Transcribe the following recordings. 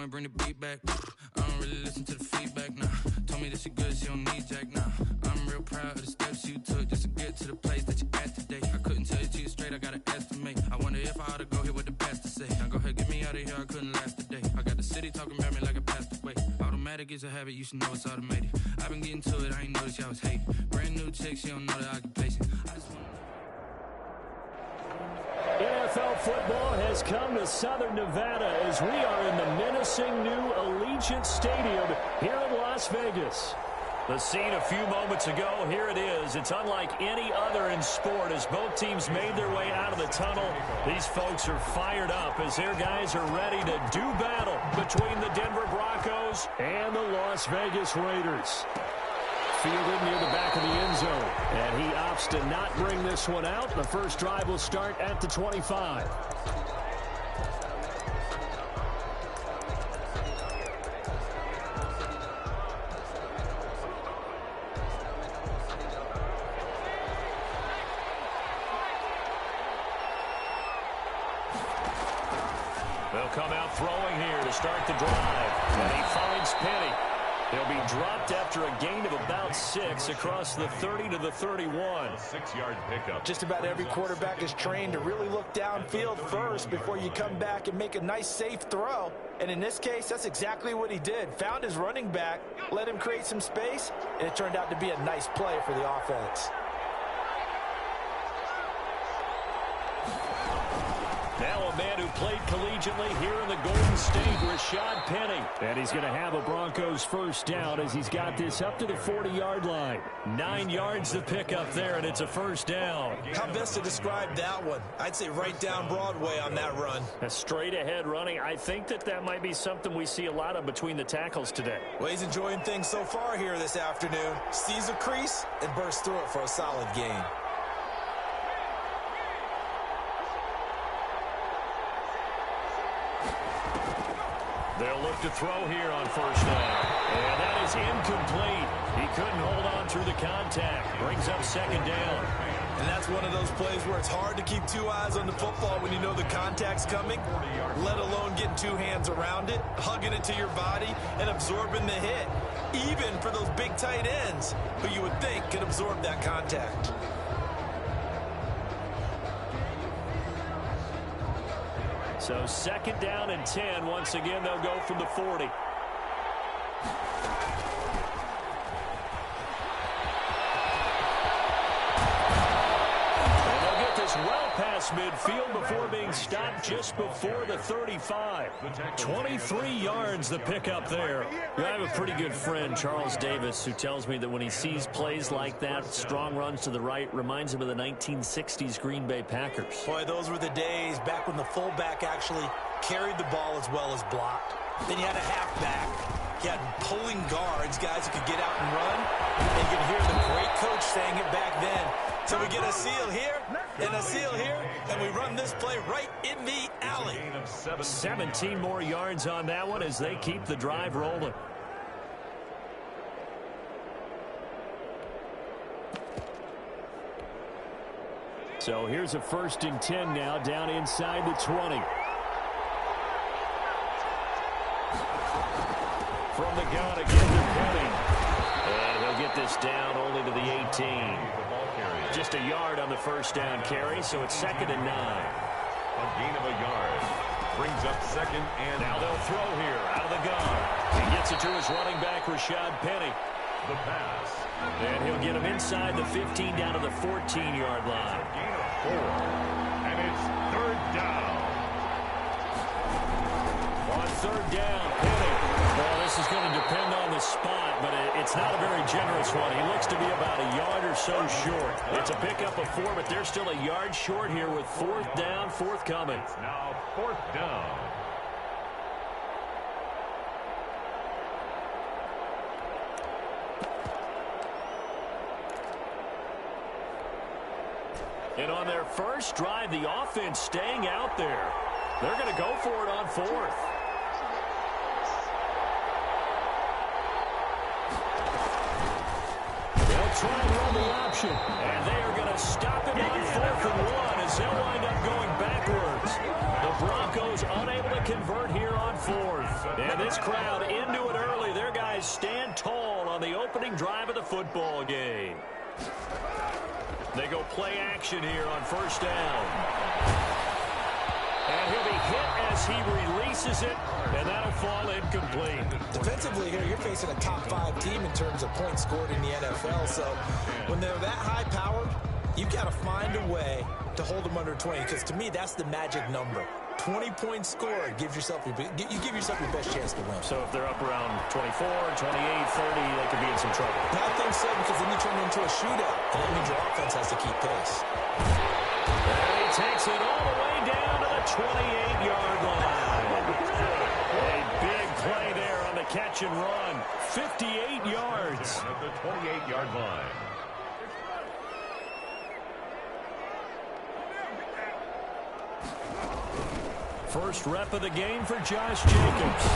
might bring the beat back. I don't really listen to the feedback, nah. Told me that she good, she don't need Jack, nah. I'm real proud of the steps you took just to get to the place that you at today. I couldn't tell you to you straight, I gotta estimate. I wonder if I ought to go here with the best to say. Now go ahead, get me out of here, I couldn't last today. I got the city talking about me like I passed away. Automatic is a habit, you should know it's automated. I've been getting to it, I ain't noticed y'all was hating. Brand new chick, she don't know the occupation. I just want NFL football has come to Southern Nevada as we are in the menacing new Allegiant Stadium here in Las Vegas. The scene a few moments ago, here it is. It's unlike any other in sport as both teams made their way out of the tunnel. These folks are fired up as their guys are ready to do battle between the Denver Broncos and the Las Vegas Raiders. Fielded near the back of the end zone, and he opts to not bring this one out. The first drive will start at the 25. They'll come out throwing here to start the drive, and he finds Penny. He'll be dropped after a gain of about 6 across the 30 to the 31. A 6-yard pickup. Just about every quarterback is trained to really look downfield first before you come back and make a nice, safe throw. And in this case, that's exactly what he did. Found his running back, let him create some space, and it turned out to be a nice play for the offense. Now a man who played collegiately here in the Golden State, Rashad Penny. And he's going to have a Broncos first down as he's got this up to the 40-yard line. 9 yards to pick up there, and it's a first down. How best to describe that one? I'd say right down Broadway on that run. A straight-ahead running. I think that might be something we see a lot of between the tackles today. Well, he's enjoying things so far here this afternoon. Sees a crease and bursts through it for a solid gain. They'll look to throw here on first down. And that is incomplete. He couldn't hold on through the contact. Brings up second down. And that's one of those plays where it's hard to keep 2 eyes on the football when you know the contact's coming, let alone getting 2 hands around it, hugging it to your body, and absorbing the hit. Even for those big tight ends who you would think could absorb that contact. So second down and 10. Once again, they'll go from the 40. And they'll get this well past midfield before being stopped just before the 35. 23 yards the pickup there. I have a pretty good friend, Charles Davis, who tells me that when he sees plays like that, strong runs to the right, reminds him of the 1960s Green Bay Packers. Boy, those were the days back when the fullback actually carried the ball as well as blocked. Then you had a halfback. You had pulling guards, guys who could get out and run. And you could hear the great coach saying it back then. So we get a seal here and a seal here, and we run this play right in the alley. 17 more yards on that one as they keep the drive rolling. So here's a 1st and 10 now down inside the 20. From the gun again to Penny. And he'll get this down only to the 18. Just a yard on the first down carry, so it's 2nd and 9. A gain of a yard. Brings up 2nd and now they'll throw here out of the gun. He gets it to his running back, Rashad Penny. The pass. And he'll get him inside the 15 down to the 14-yard line. Gain of 4. And it's 3rd down. On 3rd down, Penny. Well, this is going to depend on the spot, but it's not a very generous one. He looks to be about a yard or so short. It's a pickup of 4, but they're still a yard short here with 4th down, forthcoming. It's now 4th down. And on their first drive, the offense staying out there. They're going to go for it on 4th. They'll try and run the option. And they are going to stop it on 4th and 1 as they'll wind up going backwards. The Broncos unable to convert here on fourth. And this crowd into it early. Their guys stand tall on the opening drive of the football game. They go play action here on first down. And he'll be hit as he releases it, and that'll fall incomplete. Defensively here, you're facing a top-5 team in terms of points scored in the NFL. So when they're that high-powered, you've got to find a way to hold them under 20, because to me, that's the magic number. 20 points scored, you give yourself your best chance to win. So if they're up around 24, 28, 30, they could be in some trouble. I think so, because then you turn it into a shootout, and that means your offense has to keep pace. And he takes it all the way down to the 28-yard line. A big play there on the catch and run. 58 yards. At the 28-yard line. First rep of the game for Josh Jacobs.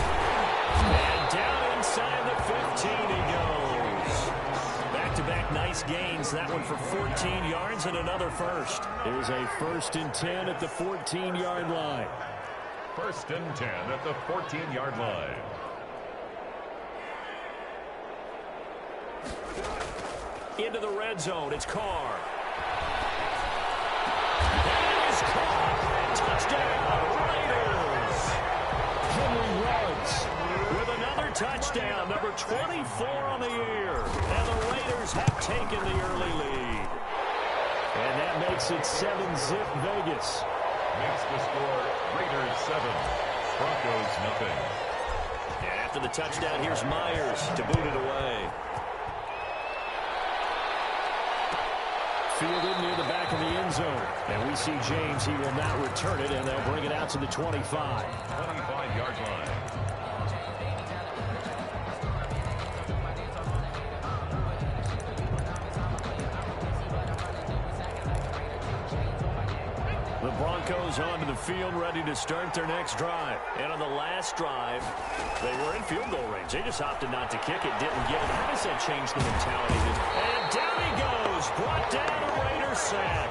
And down inside the 15 he goes. Back-to-back nice gains. That one for 14 yards and another first. It was a 1st and 10 at the 14-yard line. 1st and 10 at the 14-yard line. Into the red zone. It's Carr. That is Carr. Touchdown, Raiders. Henry runs with another touchdown, number 24 on the year. And the Raiders have taken the early lead. And that makes it 7-zip Vegas. Makes the score Raiders 7, Broncos nothing. And after the touchdown, here's Myers to boot it away. Fielded near the back of the end zone. And we see James. He will not return it, and they'll bring it out to the 25. 25-yard line. The Broncos onto the field, ready to start their next drive. And on the last drive, they were in field goal range. They just opted not to kick it, didn't get it. How does that change the mentality? And down he goes, brought down a Raider sack.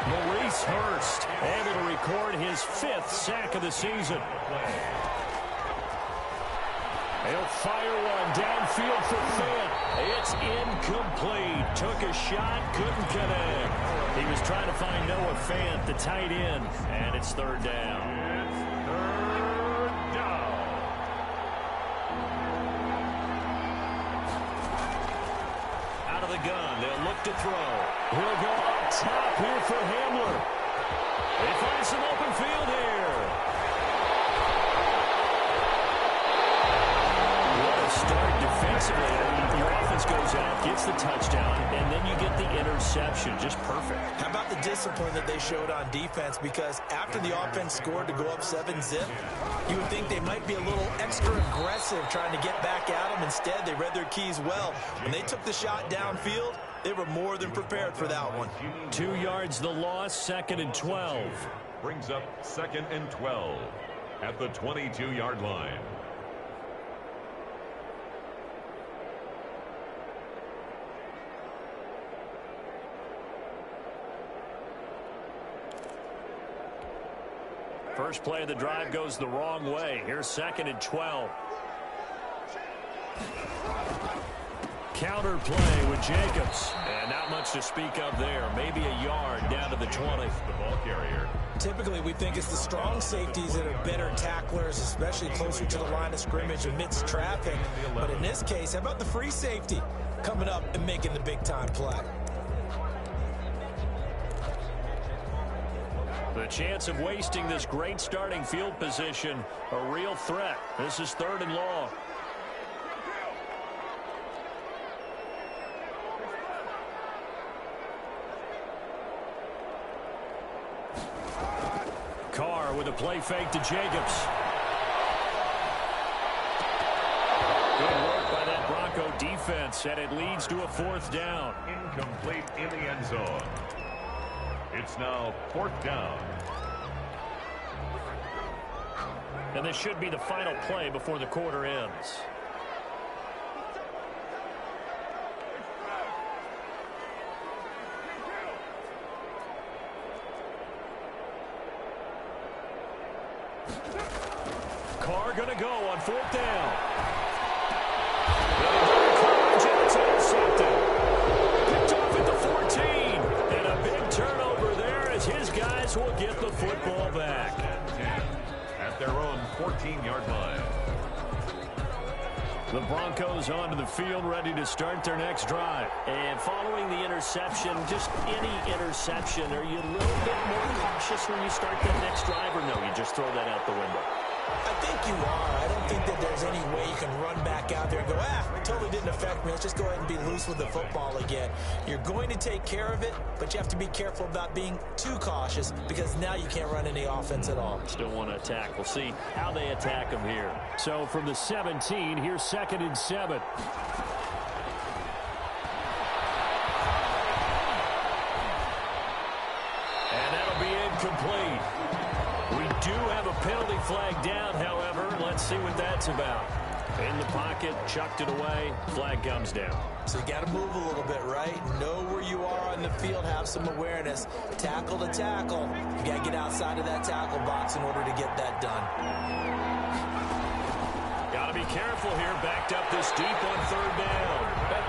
Maurice Hurst able to record his 5th sack of the season. He'll fire one downfield for Fant. It's incomplete. Took a shot, couldn't connect. He was trying to find Noah Fant, the tight end, and it's 3rd down. Third down. Out of the gun, they'll look to throw. He'll go up top here for Hamler. They find some open field here. What a start defensively. I mean, your offense goes out, gets the touchdown, and then you get the interception. Just perfect. How about the discipline that they showed on defense? Because after the offense scored to go up 7-zip, you would think they might be a little extra aggressive trying to get back at them. Instead, they read their keys well. When they took the shot downfield, they were more than prepared for that one. 2 yards the loss, 2nd and 12. Brings up 2nd and 12 at the 22-yard line. First play of the drive goes the wrong way. Here's 2nd and 12. Counter play with Jacobs. And not much to speak of there. Maybe a yard down to the 20. The ball carrier. Typically, we think it's the strong safeties that are better tacklers, especially closer to the line of scrimmage amidst traffic. But in this case, how about the free safety coming up and making the big-time play? The chance of wasting this great starting field position, a real threat. This is 3rd and long. Carr with a play fake to Jacobs. Good work by that Bronco defense, and it leads to a 4th down. Incomplete in the end zone. It's now 4th down. And this should be the final play before the quarter ends. are going to go on 4th down. Coverage, and it's intercepted. Picked off at the 14. And a big turnover there as his guys will get the football back. At their own 14-yard line. The Broncos onto the field, ready to start their next drive. And following the interception, just any interception, are you a little bit more cautious when you start that next drive, or no, you just throw that out the window? I think you are. I don't think that there's any way you can run back out there and go, it totally didn't affect me. Let's just go ahead and be loose with the football again. You're going to take care of it, but you have to be careful about being too cautious because now you can't run any offense at all. Still want to attack. We'll see how they attack them here. So from the 17, here's 2nd and 7. And that'll be incomplete. We do have a penalty flag down, however. Let's see what that's about. In the pocket, chucked it away, flag comes down. So you got to move a little bit, right? Know where you are on the field, have some awareness. Tackle to tackle. You got to get outside of that tackle box in order to get that done. Got to be careful here, backed up this deep on 3rd down. And,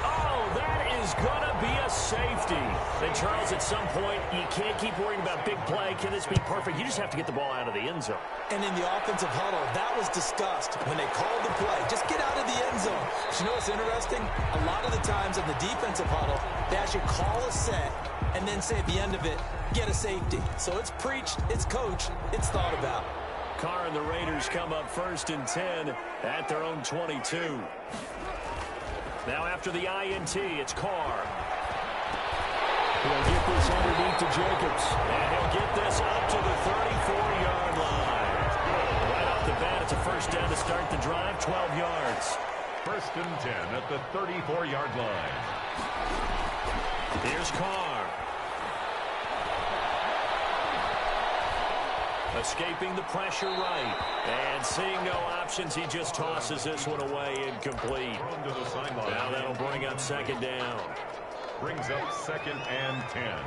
that is going to be a safety. And, Charles, at some point, you can't keep worrying about big play. Can this be perfect? You just have to get the ball out of the end zone. And in the offensive huddle, that was discussed when they called the play. Just get out of the end zone. But you know what's interesting? A lot of the times in the defensive huddle, they actually call a set and then say at the end of it, get a safety. So it's preached, it's coached, it's thought about. Carr and the Raiders come up 1st and 10 at their own 22. Now after the INT, it's Carr. He'll get this underneath to Jacobs. And he'll get this up to the 34-yard line. Right off the bat, it's a 1st down to start the drive, 12 yards. 1st and 10 at the 34-yard line. Here's Carr. Escaping the pressure right. And seeing no options, he just tosses this one away incomplete. Now that'll bring up 2nd down. Brings up 2nd and 10.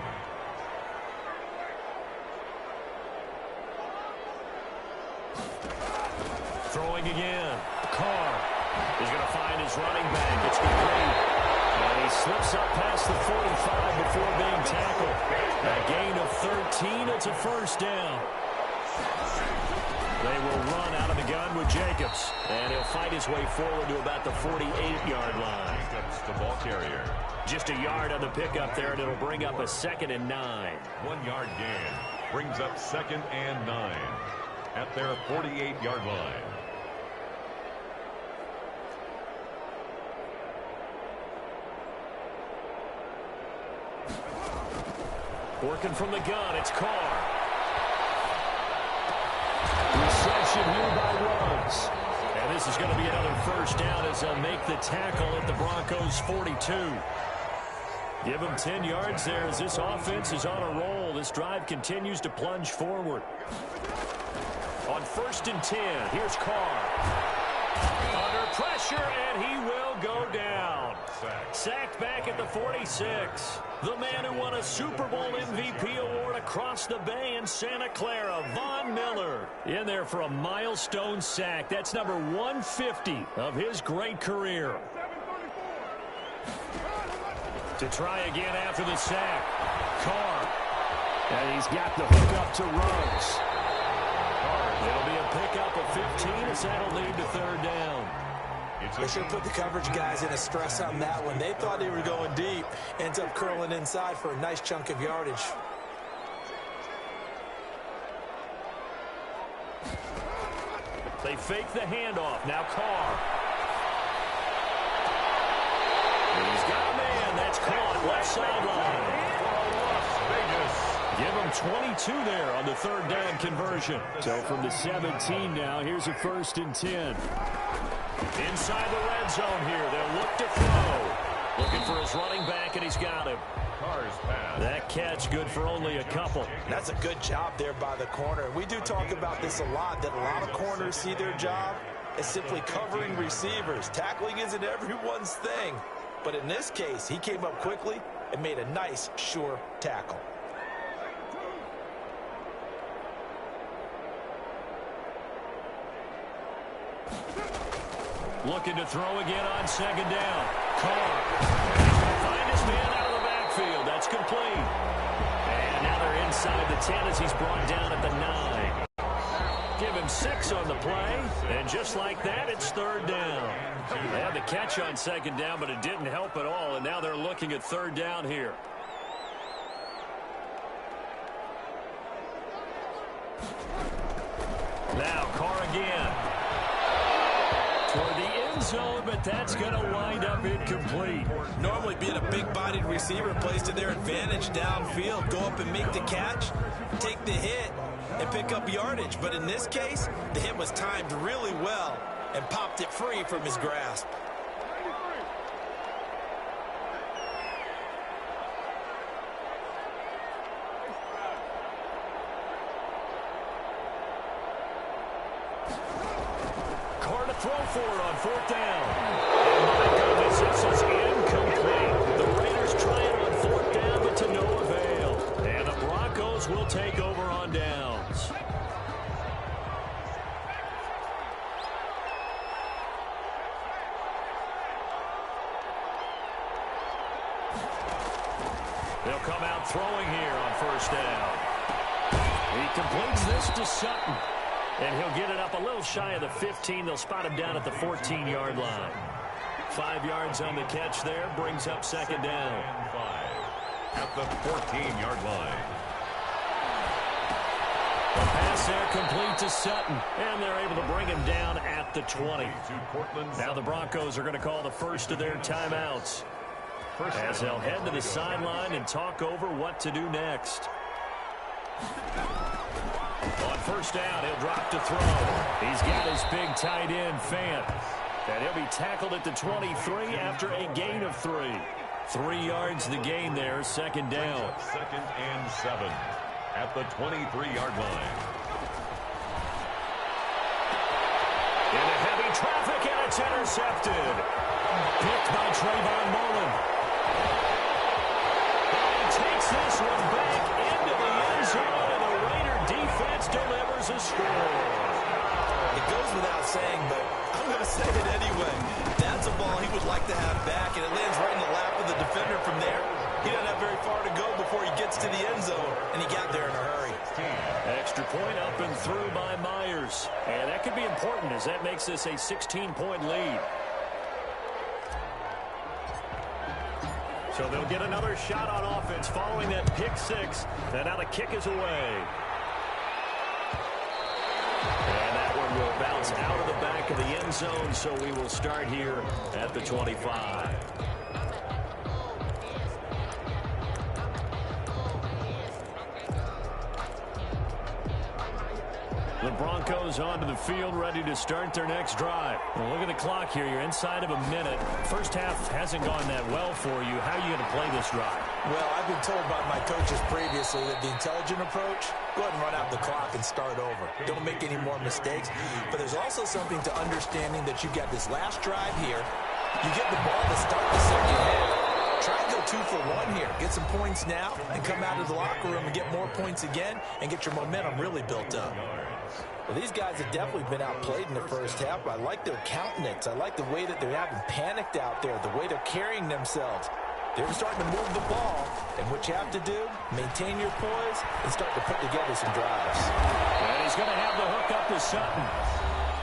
Throwing again. Carr is going to find his running back. It's complete. And he slips up past the 45 before being tackled. A gain of 13. It's a 1st down. They will run out of the gun with Jacobs. And he'll fight his way forward to about the 48-yard line. Jacobs, the ball carrier. Just a yard on the pickup there, and it'll bring up a 2nd and 9. 1-yard gain. Brings up 2nd and 9 at their 48-yard line. Working from the gun, it's Carr. Reception here by Ruggs. And this is going to be another 1st down as they'll make the tackle at the Broncos' 42. Give them 10 yards there as this offense is on a roll. This drive continues to plunge forward. On 1st and 10, here's Carr. Under pressure, and he will go down. Sacked back at the 46. The man who won a Super Bowl MVP award across the bay in Santa Clara, Von Miller, in there for a milestone sack. That's number 150 of his great career. To try again after the sack. Carr. And he's got the hook up to Ruggs. It'll be a pickup of 15 as that'll lead to 3rd down. They should have put the coverage guys in a stress on that one. They thought they were going deep. Ends up curling inside for a nice chunk of yardage. They fake the handoff. Now Carr. He's got a man. That's caught. Left sideline. Give him 22 there on the 3rd down conversion. So from the 17 now, here's a 1st and 10. Inside the red zone here. They'll look to throw. Looking for his running back, and he's got him. Carr's pass. That catch good for only a couple. That's a good job there by the corner. We do talk about this a lot, that a lot of corners see their job as simply covering receivers. Tackling isn't everyone's thing. But in this case, he came up quickly and made a nice, sure tackle. Looking to throw again on second down. Carr. He's going to find his man out of the backfield. That's complete. And now they're inside the 10 as he's brought down at the 9. Give him 6 on the play. And just like that, it's third down. They had the catch on second down, but it didn't help at all. And now they're looking at third down here. Now Carr again. Toward the end zone, but that's going to wind up incomplete. Normally being a big-bodied receiver plays to their advantage downfield. Go up and make the catch, take the hit, and pick up yardage. But in this case, the hit was timed really well and popped it free from his grasp. Throw for it on fourth down. And my goodness, this is incomplete. The Raiders try it on fourth down, but to no avail. And the Broncos will take over on downs. They'll come out throwing here on first down. He completes this to Sutton. And he'll get it up a little shy of the 15. They'll spot him down at the 14-yard line. 5 yards on the catch there. Brings up second down. At the 14-yard line. The pass there complete to Sutton. And they're able to bring him down at the 20. Now the Broncos are going to call the first of their timeouts, as they'll head to the sideline and talk over what to do next. On first down, he'll drop to throw. He's got his big tight end, Fant. And he'll be tackled at the 23 after a gain of 3. 3 yards the gain there, second down. Second and 7 at the 23-yard line. Into heavy traffic, and it's intercepted. Picked by Trayvon Mullen. And he takes this one back into the end zone. Defense delivers a score. It goes without saying, but I'm going to say it anyway. That's a ball he would like to have back, and it lands right in the lap of the defender from there. He doesn't have very far to go before he gets to the end zone, and he got there in a hurry. Extra point up and through by Myers. And that could be important, as that makes this a 16-point lead. So they'll get another shot on offense following that pick 6. And now the kick is away. And that one will bounce out of the back of the end zone, so we will start here at the 25. The Broncos onto the field, ready to start their next drive. Well, look at the clock here. You're inside of a minute. First half hasn't gone that well for you. How are you going to play this drive? Well, I've been told by my coaches previously that the intelligent approach, go ahead and run out the clock and start over. Don't make any more mistakes. But there's also something to understanding that you got this last drive here. You get the ball to start the second half. Try and go 2 for 1 here. Get some points now and come out of the locker room and get more points again and get your momentum really built up. Well, these guys have definitely been outplayed in the first half. I like their countenance. I like the way that they haven't panicked out there, the way they're carrying themselves. They're starting to move the ball, and what you have to do, maintain your poise and start to put together some drives. And he's going to have the hook up to Sutton.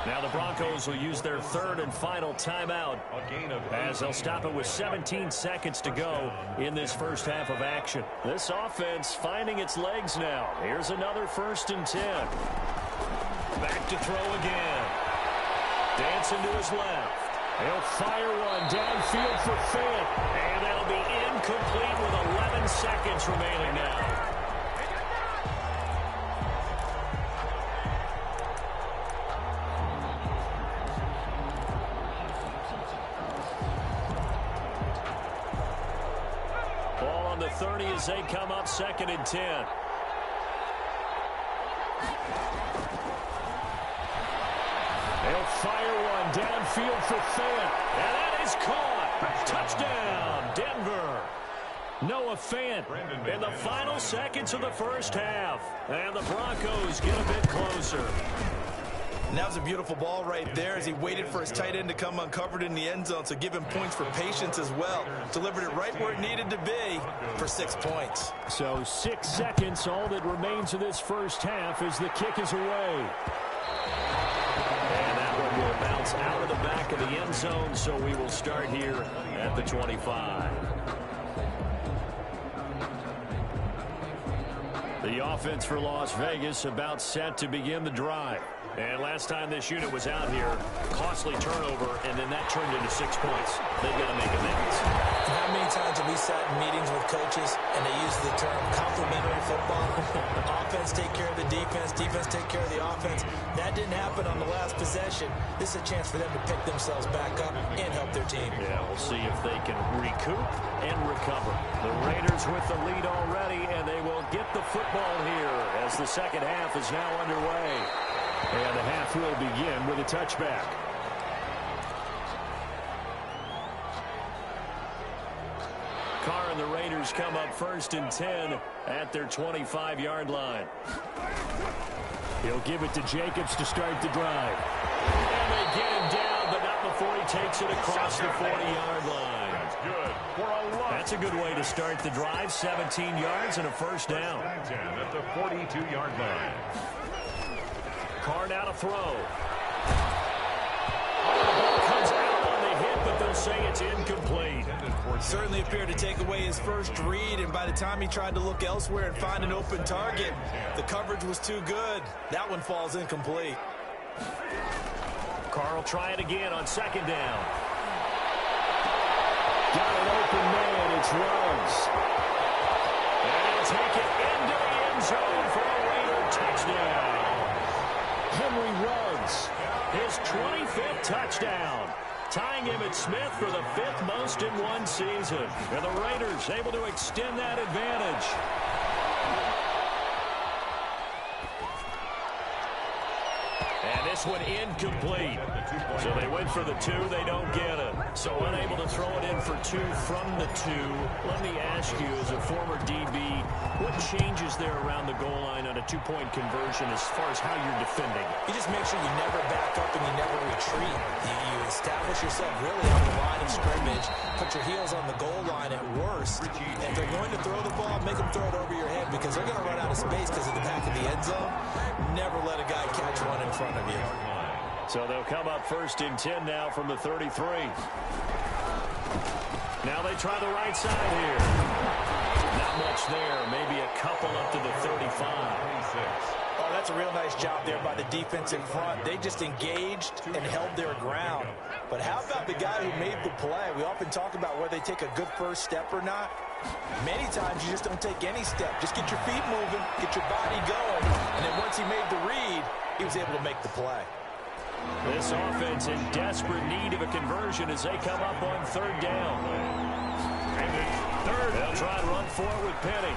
Now the Broncos will use their third and final timeout, as they'll stop it with 17 seconds to go in this first half of action. This offense finding its legs now. Here's another 1st and 10. Back to throw again. Dancing to his left. He'll fire one downfield for Fant. And that'll be incomplete with 11 seconds remaining now. Ball on the 30 as they come up 2nd and 10. They'll fire one downfield for Fant. And that is caught. Touchdown, Denver. Noah Fant in the final seconds of the first half. And the Broncos get a bit closer. And that was a beautiful ball right there as he waited for his tight end to come uncovered in the end zone, so give him points for patience as well. Delivered it right where it needed to be for 6 points. So 6 seconds, all that remains of this first half as the kick is away. And that one will bounce out of the back of the end zone, so we will start here at the 25. The offense for Las Vegas about set to begin the drive. And last time this unit was out here, costly turnover, and then that turned into 6 points. They've got to make amends. How many times have we sat in meetings with coaches and they use the term complementary football? Offense take care of the defense, defense take care of the offense. That didn't happen on the last possession. This is a chance for them to pick themselves back up and help their team. Yeah, we'll see if they can recoup and recover. The Raiders with the lead already, and they will get the football here as the second half is now underway. And the half will begin with a touchback. Carr and the Raiders come up 1st and 10 at their 25-yard line. He'll give it to Jacobs to start the drive. And they get him down, but not before he takes it across the 40-yard line. That's good for a lot. That's a good way to start the drive. 17 yards and a first down. 10 at the 42-yard line. Carr now to throw. The ball comes out on the hit, but they'll say it's incomplete. Certainly appeared to take away his first read, and by the time he tried to look elsewhere and find an open target, the coverage was too good. That one falls incomplete. Carr will try it again on 2nd down. Got an open man. It's Ruggs. And he'll take it into the end zone for a Raider touchdown. Henry Ruggs, his 25th touchdown, tying Emmitt Smith for the 5th most in one season. And the Raiders able to extend that advantage. And this one incomplete. So they went for the 2, they don't get it. So unable to throw it in for 2 from the 2. Let me ask you, as a former DB, what changes there around the goal line on a 2-point conversion as far as how you're defending? You just make sure you never back up and you never retreat. You establish yourself really on the line of scrimmage, put your heels on the goal line at worst. And if they're going to throw the ball, make them throw it over your head because they're going to run out of space because of the back of the end zone. Never let a guy catch one in front of you. So they'll come up 1st and 10 now from the 33. Now they try the right side here. Not much there. Maybe a couple up to the 35. Oh, that's a real nice job there by the defense in front. They just engaged and held their ground. But how about the guy who made the play? We often talk about whether they take a good first step or not. Many times you just don't take any step. Just get your feet moving, get your body going. And then once he made the read, he was able to make the play. This offense in desperate need of a conversion as they come up on 3rd down. They'll try and run for it with Penny.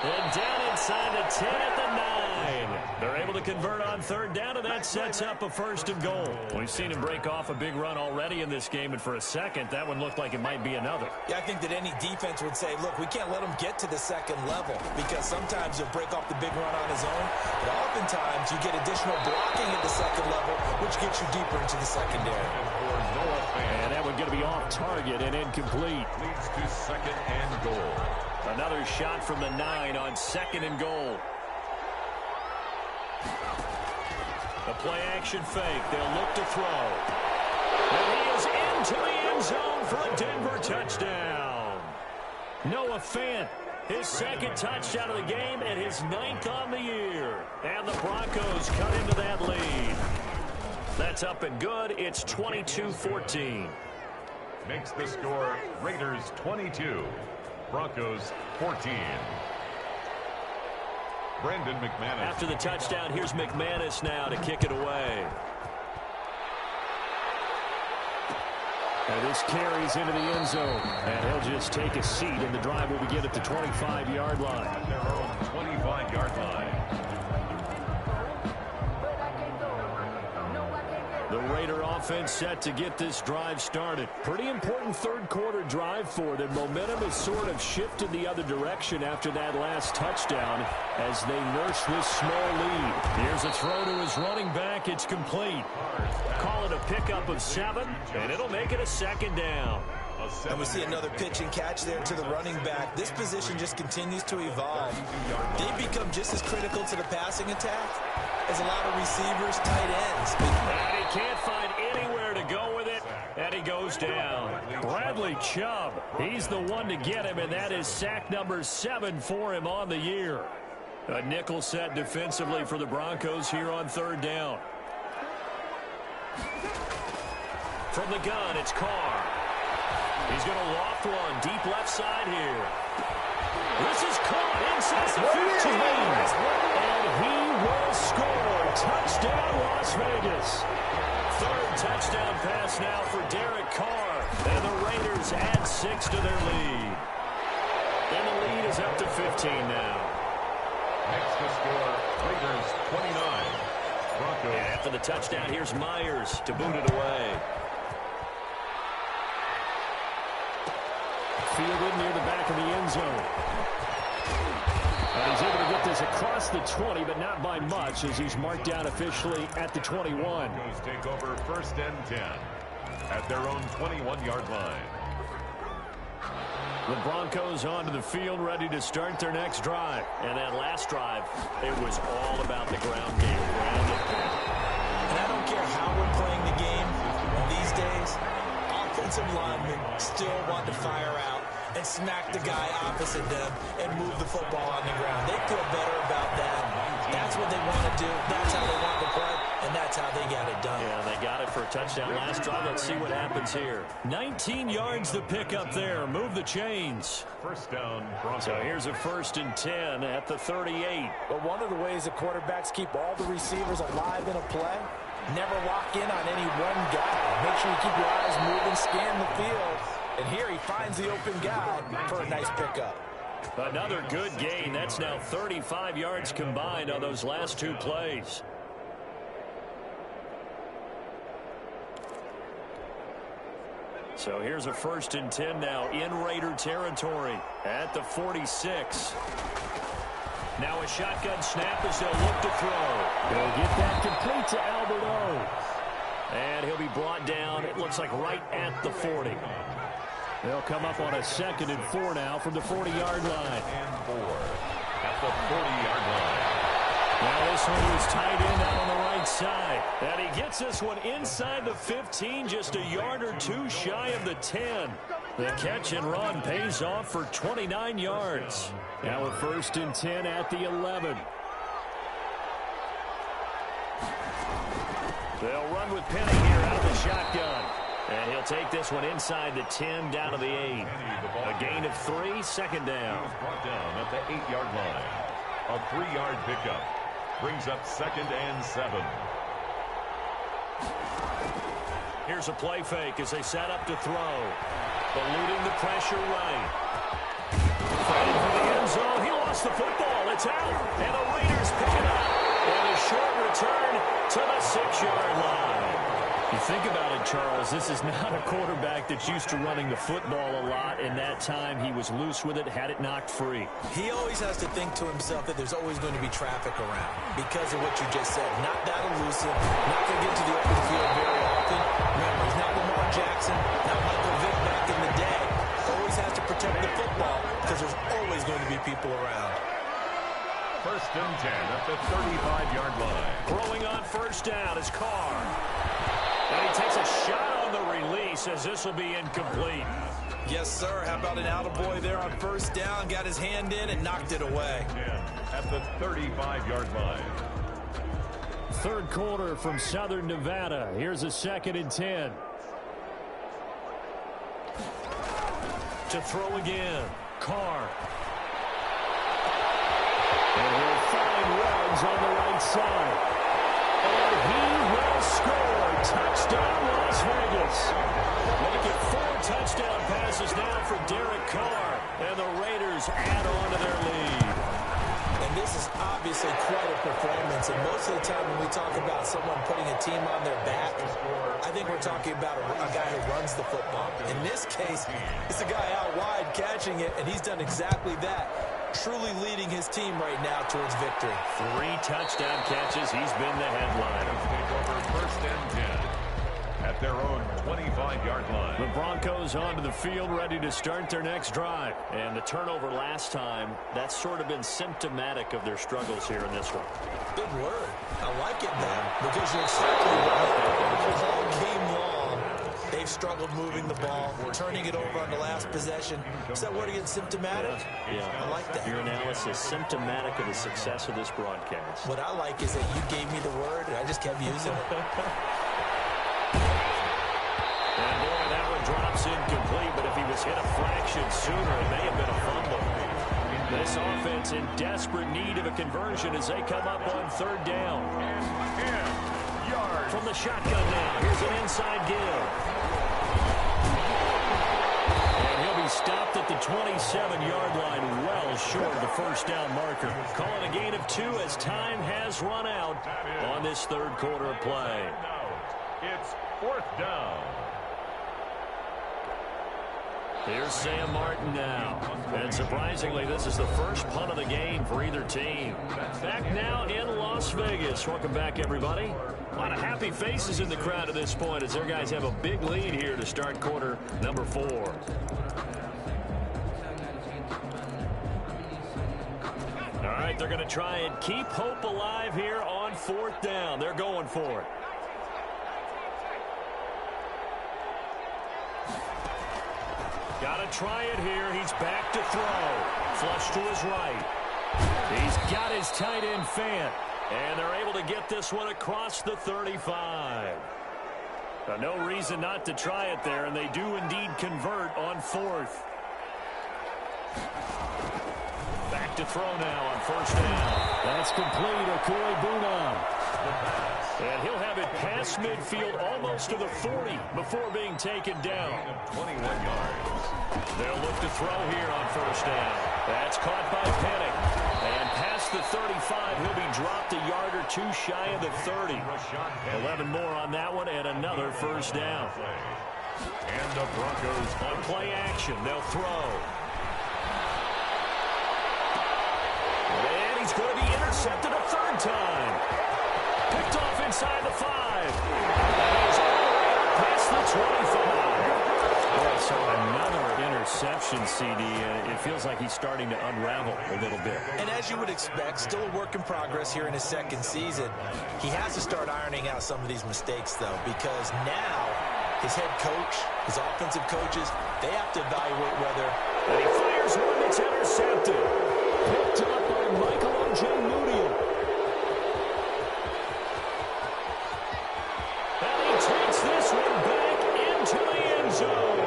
And down inside the 10 at the 9. They're able to convert on 3rd down, and that sets up a 1st and goal. We've seen him break off a big run already in this game, and for a second, that one looked like it might be another. Yeah, I think that any defense would say, look, we can't let him get to the 2nd level because sometimes he'll break off the big run on his own, but oftentimes you get additional blocking at the 2nd level, which gets you deeper into the secondary. And that one going to be off target and incomplete. Leads to 2nd and goal. Another shot from the 9 on 2nd and goal. A play-action fake. They'll look to throw. And he is into the end zone for a Denver touchdown. Noah Fant, his 2nd touchdown of the game and his 9th on the year. And the Broncos cut into that lead. That's up and good. It's 22-14. Makes the score Raiders 22, Broncos 14. Brandon McManus. After the touchdown, here's McManus now to kick it away. And this carries into the end zone. And he'll just take a seat, and the drive will begin at the 25-yard line. At their own 25-yard line. The Raider offense set to get this drive started. Pretty important third quarter drive for them. Momentum has sort of shifted the other direction after that last touchdown as they nurse this small lead. Here's a throw to his running back. It's complete. Call it a pickup of 7, and it'll make it a second down. And we see another pitch and catch there to the running back. This position just continues to evolve. They become just as critical to the passing attack as a lot of receivers, tight ends. And he can't find anywhere to go with it, and he goes down. Bradley Chubb, he's the one to get him, and that is sack number 7 for him on the year. A nickel set defensively for the Broncos here on third down. From the gun, it's Carr. He's going to loft one deep left side here. This is caught inside the 15. And he will score. Touchdown, Las Vegas. Third touchdown pass now for Derek Carr. And the Raiders add 6 to their lead. And the lead is up to 15 now. Next to score, Raiders 29. Broncos. And after the touchdown, here's Myers to boot it away. Fielded near the back of the end zone. And he's able to get this across the 20, but not by much, as he's marked down officially at the 21. Broncos take over 1st and 10 at their own 21-yard line. The Broncos onto the field, ready to start their next drive. And that last drive, it was all about the ground game. And I don't care how we're playing the game these days, offensive linemen still want to fire out and smack the guy opposite them and move the football on the ground. They feel better about that. That's what they want to do. That's how they want to play, and that's how they got it done. Yeah, they got it for a touchdown last drive. Let's see what happens here. 19 yards to pick up there. Move the chains. 1st down, Broncos. So here's a 1st and 10 at the 38. But one of the ways the quarterbacks keep all the receivers alive in a play, never lock in on any one guy. Make sure you keep your eyes moving, scan the field. And here he finds the open guy for a nice pickup. Another good gain. That's now 35 yards combined on those last 2 plays. So here's a 1st and 10 now in Raider territory at the 46. Now a shotgun snap as they'll look to throw. They'll get that complete to Albert O. And he'll be brought down, it looks like right at the 40. They'll come up on a 2nd and 4 now from the 40-yard line. And 4 at the 40-yard line. Now this one was tight end out on the right side. And he gets this one inside the 15, just a yard or 2 shy of the 10. The catch and run pays off for 29 yards. Now a 1st and 10 at the 11. They'll run with Penny here out of the shotgun. And he'll take this one inside the 10 down to the 8. A gain of 3, 2nd down. He was brought down at the 8-yard line. A 3-yard pickup brings up 2nd and 7. Here's a play fake as they set up to throw. Eluding the pressure right. Fighting for the end zone. He lost the football. It's out. And the Raiders pick it up. And a short return to the 6-yard line. You think about it, Charles, this is not a quarterback that's used to running the football a lot, and that time he was loose with it, had it knocked free. He always has to think to himself that there's always going to be traffic around because of what you just said. Not that elusive, not going to get to the open field very often. Remember, he's not Lamar Jackson, not Michael Vick back in the day. Always has to protect the football because there's always going to be people around. 1st and 10 at the 35-yard line. Throwing on 1st down is Carr. And he takes a shot on the release as this will be incomplete. Yes, sir. How about an attaboy there on 1st down? Got his hand in and knocked it away. At the 35-yard line. Third quarter from Southern Nevada. Here's a 2nd and 10. To throw again. Carr. And he'll find Ruggs on the right side. And he will score. Touchdown, Las Vegas. Make it 4 touchdown passes now for Derek Carr. And the Raiders add on to their lead. And This is obviously quite a performance, and most of the time when we talk about someone putting a team on their back, I think we're talking about a guy who runs the football. In this case, it's a guy out wide catching it, and he's done exactly that, truly leading his team right now towards victory. 3 touchdown catches. He's been the headliner. Take over first and 10 at their own 25-yard line. The Broncos onto the field, ready to start their next drive. And the turnover last time, that's sort of been symptomatic of their struggles here in this one. Big word. I like it now because you're exactly right. All game long, they've struggled moving the ball, turning it over on the last possession. Is that word again, symptomatic? Yeah. I like that. Your analysis, symptomatic of the success of this broadcast. What I like is that you gave me the word, and I just kept using it. And boy, that one drops incomplete, but if he was hit a fraction sooner, it may have been a fumble. This offense in desperate need of a conversion as they come up on 3rd down. 10 yards. From the shotgun now, here's an inside give. And he'll be stopped at the 27-yard line, well short of the first down marker. Calling a gain of 2 as time has run out on this 3rd quarter of play. It's 4th down. Here's Sam Martin now. And surprisingly, this is the first punt of the game for either team. Back now in Las Vegas. Welcome back, everybody. A lot of happy faces in the crowd at this point as their guys have a big lead here to start quarter number 4. All right, they're going to try and keep hope alive here on 4th down. They're going for it. Got to try it here. He's back to throw. Flush to his right. He's got his tight end Fant. And they're able to get this one across the 35. No reason not to try it there, and they do indeed convert on 4th. Back to throw now on 1st down. That's complete. Okui Bunam. And he'll have it past midfield almost to the 40 before being taken down. 21 yards. They'll look to throw here on 1st down. That's caught by Penning. And past the 35, he'll be dropped a yard or 2 shy of the 30. 11 more on that one and another 1st down. And the Broncos on play action. They'll throw. And he's going to be intercepted a 3rd time. Picked off inside the 5. And he's all the way up past the 25. Boy, so another interception, CD. It feels like he's starting to unravel a little bit. And as you would expect, still a work in progress here in his 2nd season. He has to start ironing out some of these mistakes, though, because now his head coach, his offensive coaches, they have to evaluate whether... And he fires one that's intercepted. Picked up by Michael Ojemudia. Takes this one back into the end zone.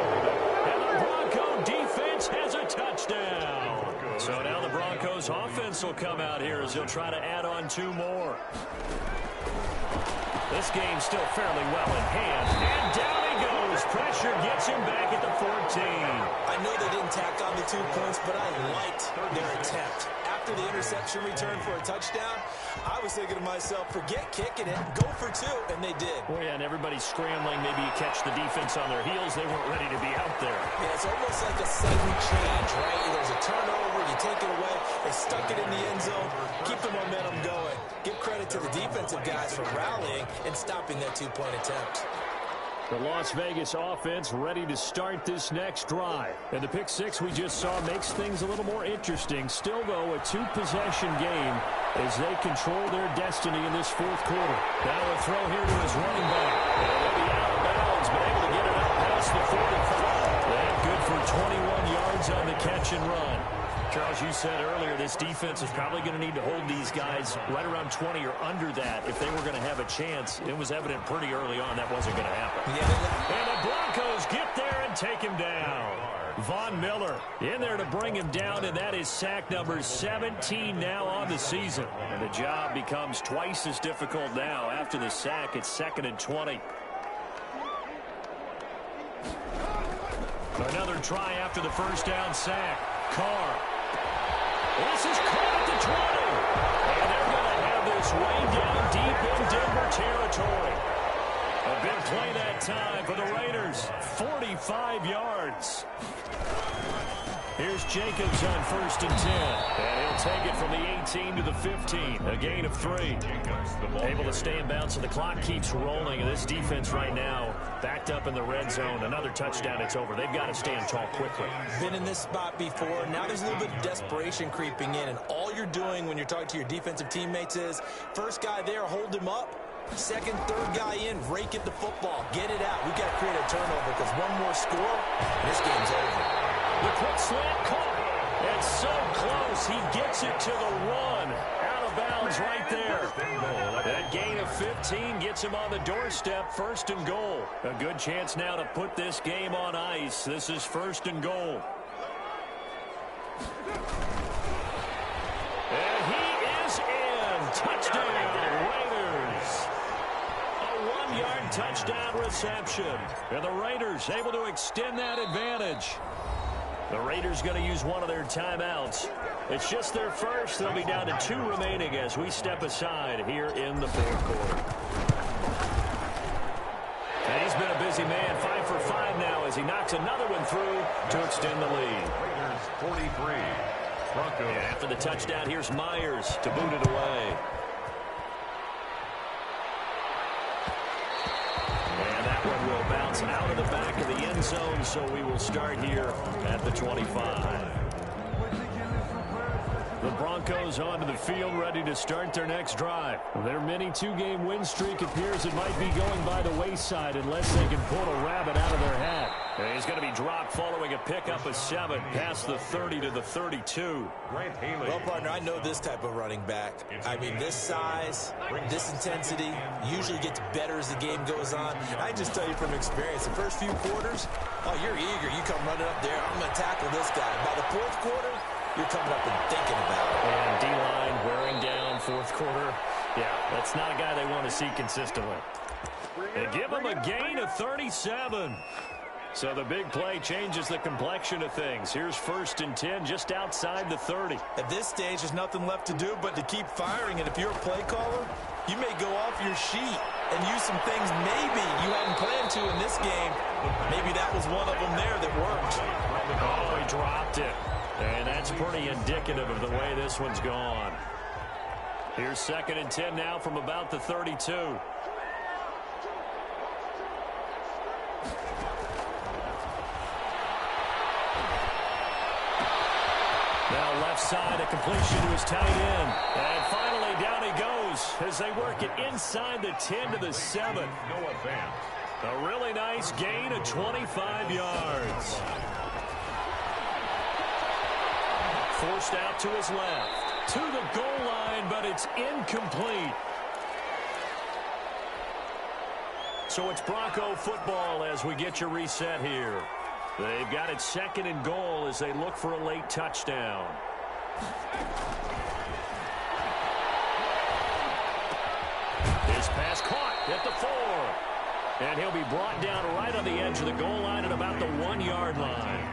And the Bronco defense has a touchdown. So now the Broncos offense will come out here as they'll try to add on 2 more. This game's still fairly well in hand. And down he goes. Pressure gets him back at the 14. I know they didn't tack on the 2 points, but I liked their attempt. After the interception return for a touchdown, I was thinking to myself, forget kicking it, go for 2, and they did. Well, yeah, and everybody's scrambling. Maybe you catch the defense on their heels. They weren't ready to be out there. Yeah, it's almost like a sudden change, right? There's a turnover, you take it away, they stuck it in the end zone, keep the momentum going. Give credit to the defensive guys for rallying and stopping that 2-point attempt. The Las Vegas offense ready to start this next drive. And the pick 6 we just saw makes things a little more interesting. Still, though, a 2-possession game as they control their destiny in this 4th quarter. Now a throw here to his running back. And he'll be out of bounds, but able to get it out past the 45. And good for 21 yards on the catch and run. Charles, you said earlier this defense is probably going to need to hold these guys right around 20 or under that if they were going to have a chance. It was evident pretty early on that wasn't going to happen. Yeah. And the Broncos get there and take him down. Von Miller in there to bring him down, and that is sack number 17 now on the season. And the job becomes twice as difficult now. After the sack, it's 2nd and 20. Another try after the first down sack. Carr. This is caught at the 20. And they're going to have this way down deep in Denver territory. A big play that time for the Raiders. 45 yards. Here's Jacobs on 1st and 10. And he'll take it from the 18 to the 15. A gain of 3. Able to stay in bounds, so the clock keeps rolling. And this defense right now backed up in the red zone. Another touchdown, it's over. They've got to stand tall quickly. Been in this spot before. Now there's a little bit of desperation creeping in. And all you're doing when you're talking to your defensive teammates is, first guy there, hold him up. Second, third guy in, rake at the football. Get it out. We've got to create a turnover because one more score, and this game's over. The quick slant caught. It's so close. He gets it to the 1. Out of bounds right there. That gain of 15 gets him on the doorstep. 1st and goal. A good chance now to put this game on ice. This is 1st and goal. And he is in. Touchdown, Raiders. A 1-yard touchdown reception. And the Raiders able to extend that advantage. The Raiders going to use one of their timeouts. It's just their first. They'll be down to 2 remaining as we step aside here in the 4th quarter. And he's been a busy man. 5 for 5 now as he knocks another one through to extend the lead. Raiders 43. Broncos. And after the touchdown, here's Myers to boot it away. And that one will bounce out of the back of the end zone, so we will start here at the 25. The Broncos onto the field, ready to start their next drive. Their mini 2-game win streak appears it might be going by the wayside unless they can pull a rabbit out of their hat. And he's going to be dropped following a pickup of 7 past the 30 to the 32. Well, partner, I know this type of running back. I mean, this size, this intensity usually gets better as the game goes on. I just tell you from experience, the first few quarters, oh, you're eager. You come running up there, I'm going to tackle this guy. By the 4th quarter, you're coming up and thinking about it. And D-line wearing down 4th quarter. Yeah, that's not a guy they want to see consistently. They give him a gain of 37. So the big play changes the complexion of things. Here's 1st and 10 just outside the 30. At this stage, there's nothing left to do but to keep firing. And if you're a play caller, you may go off your sheet and use some things maybe you hadn't planned to in this game. Maybe that was one of them there that worked. Oh, he dropped it. And that's pretty indicative of the way this one's gone. Here's 2nd and 10 now from about the 32. Now left side, a completion to his tight end. And finally down he goes as they work it inside the 10 to the 7. No advance. A really nice gain of 25 yards. Forced out to his left. To the goal line, but it's incomplete. So it's Bronco football as we get your reset here. They've got it 2nd and goal as they look for a late touchdown. His pass caught at the 4. And he'll be brought down right on the edge of the goal line at about the 1-yard line.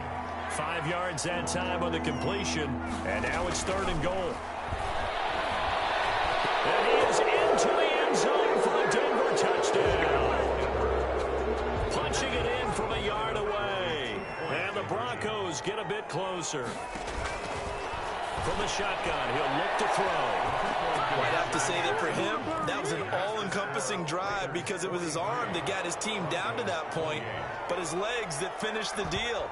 5 yards that time on the completion. And now it's 3rd and goal. And he is into the end zone for the Denver touchdown. Punching it in from a yard away. And the Broncos get a bit closer. From the shotgun, he'll look to throw. I'd have to say that for him, that was an all-encompassing drive because it was his arm that got his team down to that point, but his legs that finished the deal.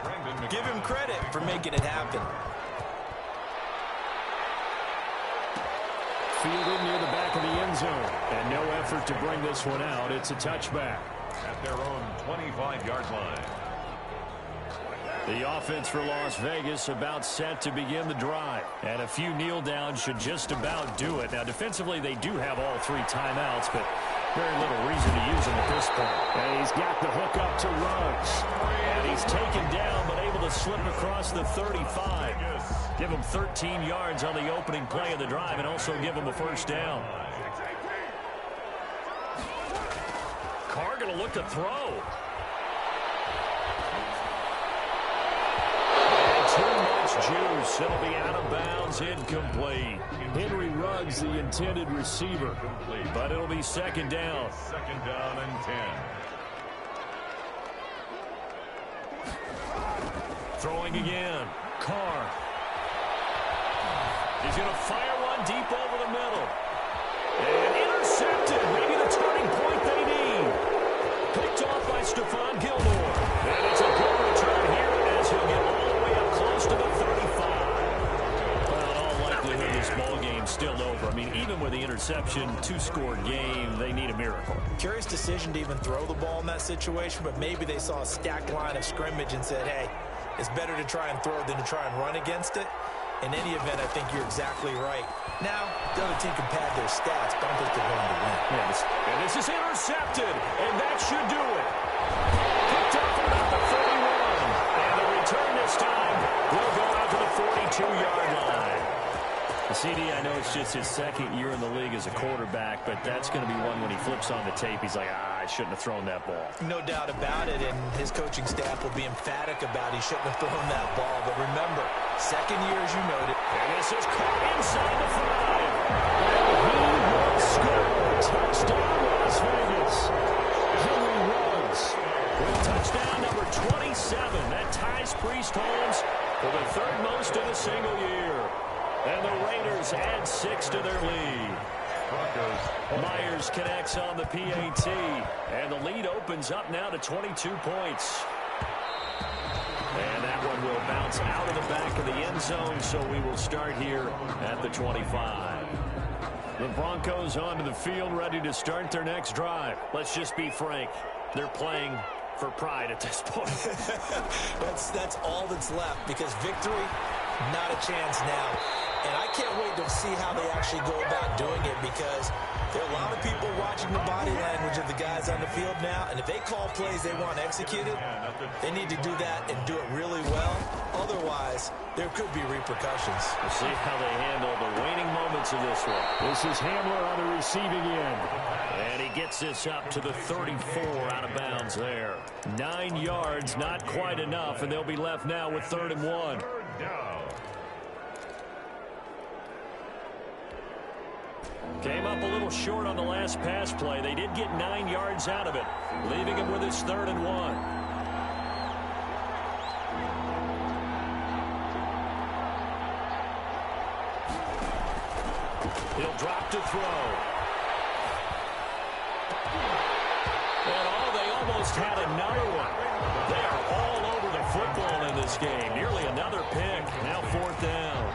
Give him credit for making it happen. Fielded near the back of the end zone. And no effort to bring this one out. It's a touchback. At their own 25-yard line. The offense for Las Vegas about set to begin the drive. And a few kneel downs should just about do it. Now, defensively, they do have all 3 timeouts, but very little reason to use them at this point. And he's got the hook up to Ruggs. And he's taken down, but able to slip across the 35. Give him 13 yards on the opening play of the drive and also give him a first down. Carr going to look to throw. And too much juice. It'll be out of bounds, incomplete. Henry Ruggs, the intended receiver. But it'll be second down. Second down and 10. Throwing again. Carr. He's going to fire one deep over the middle. And intercepted. Maybe the turning point they need. Picked off by Stephon Gilmore. And it's a good return here as he'll get all the way up close to the 35. Well, in all likelihood, this ball game's still over. I mean, even with the interception, two-score game, they need a miracle. Curious decision to even throw the ball in that situation, but maybe they saw a stacked line of scrimmage and said, hey, it's better to try and throw than to try and run against it. In any event, I think you're exactly right. Now, the other team can pad their stats, but I don't think they're going to win. And this is intercepted, and that should do it. Picked up about the 31. And the return this time will go out to the 42-yard line. CD, I know it's just his second year in the league as a quarterback, but that's going to be one when he flips on the tape, he's like, I shouldn't have thrown that ball. No doubt about it, and his coaching staff will be emphatic about he shouldn't have thrown that ball. But remember, second year, as you noted. And this is caught inside the 5. He will score. Touchdown, Las Vegas. Henry Ruggs with touchdown number 27. That ties Priest Holmes for the third most in a single year. And the Raiders add 6 to their lead. Myers connects on the PAT. And the lead opens up now to 22 points. And that one will bounce out of the back of the end zone, so we will start here at the 25. The Broncos onto the field, ready to start their next drive. Let's just be frank. They're playing for pride at this point. That's all that's left, because victory, not a chance now. And I can't wait to see how they actually go about doing it, because there are a lot of people watching the body language of the guys on the field now, and if they call plays they want executed, they need to do that and do it really well. Otherwise, there could be repercussions. We'll see how they handle the waning moments of this one. This is Hamler on the receiving end. And he gets this up to the 34 out of bounds there. 9 yards, not quite enough, and they'll be left now with 3rd and 1. Came up a little short on the last pass play. They did get 9 yards out of it, leaving him with his 3rd and 1. He'll drop to throw. And they almost had another one. They are all over the football in this game. Nearly another pick. Now 4th down.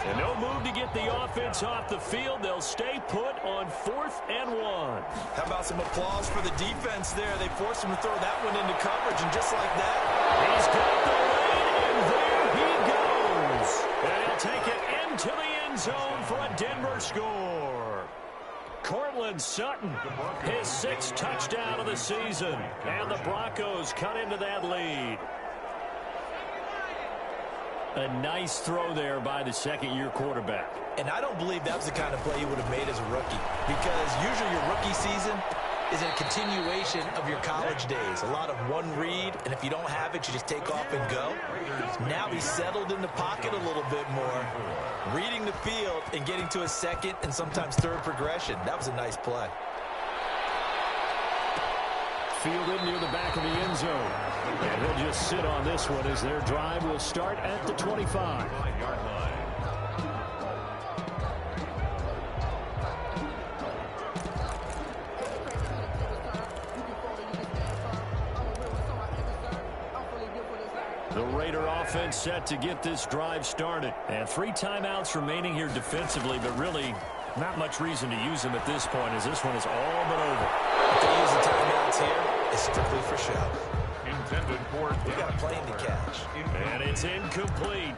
And no move to get the offense off the field. They'll stay put on 4th and 1. How about some applause for the defense there? They forced him to throw that one into coverage, and just like that, he's got the lead, and there he goes. And he'll take it into the end zone for a Denver score. Cortland Sutton, his 6th touchdown of the season. And the Broncos cut into that lead. A nice throw there by the second-year quarterback. And I don't believe that was the kind of play he would have made as a rookie, because usually your rookie season is a continuation of your college days. A lot of one read, and if you don't have it, you just take off and go. Now he's settled in the pocket a little bit more, reading the field and getting to a second and sometimes third progression. That was a nice play. Fielded near the back of the end zone. And he'll just sit on this one as their drive will start at the 25. The Raider offense set to get this drive started. And 3 timeouts remaining here defensively, but really not much reason to use them at this point, as this one is all but over. If they use the timeouts here, it's strictly for show. Intended for We got a plane to catch. And it's incomplete.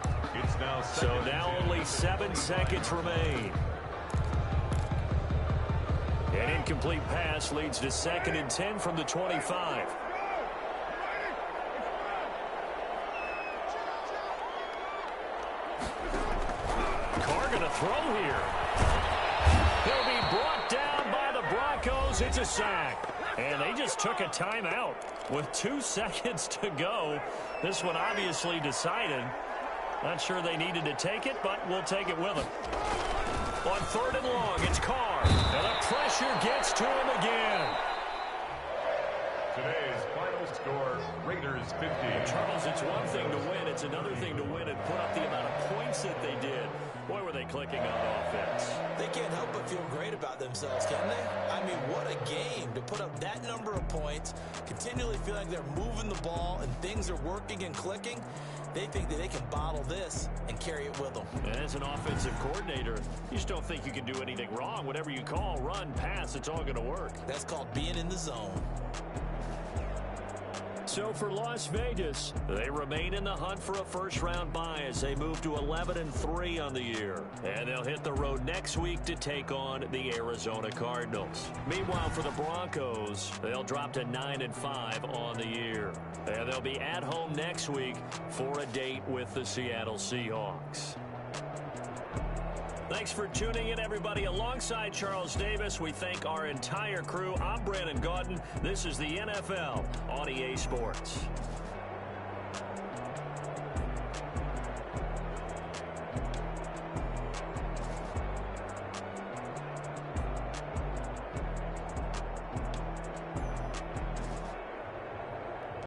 So now only 7 seconds remain. An incomplete pass leads to 2nd and 10 from the 25. Carr going to throw here. He'll be brought down by the Broncos. It's a sack. And they just took a timeout with 2 seconds to go. This one obviously decided. Not sure they needed to take it, but we'll take it with them. On 3rd and long, it's Carr. And the pressure gets to him again. Today's final score, Raiders 50. Charles, it's one thing to win. It's another thing to win and put up the amount of points that they did. Boy, were they clicking on offense. They can't help but feel great about themselves, can they? I mean, what a game to put up that number of points, continually feel like they're moving the ball and things are working and clicking. They think that they can bottle this and carry it with them. And as an offensive coordinator, you just don't think you can do anything wrong. Whatever you call, run, pass, it's all going to work. That's called being in the zone. So for Las Vegas, they remain in the hunt for a first-round bye as they move to 11-3 on the year. And they'll hit the road next week to take on the Arizona Cardinals. Meanwhile, for the Broncos, they'll drop to 9-5 on the year. And they'll be at home next week for a date with the Seattle Seahawks. Thanks for tuning in, everybody. Alongside Charles Davis, we thank our entire crew. I'm Brandon Gaudin. This is the NFL on EA Sports.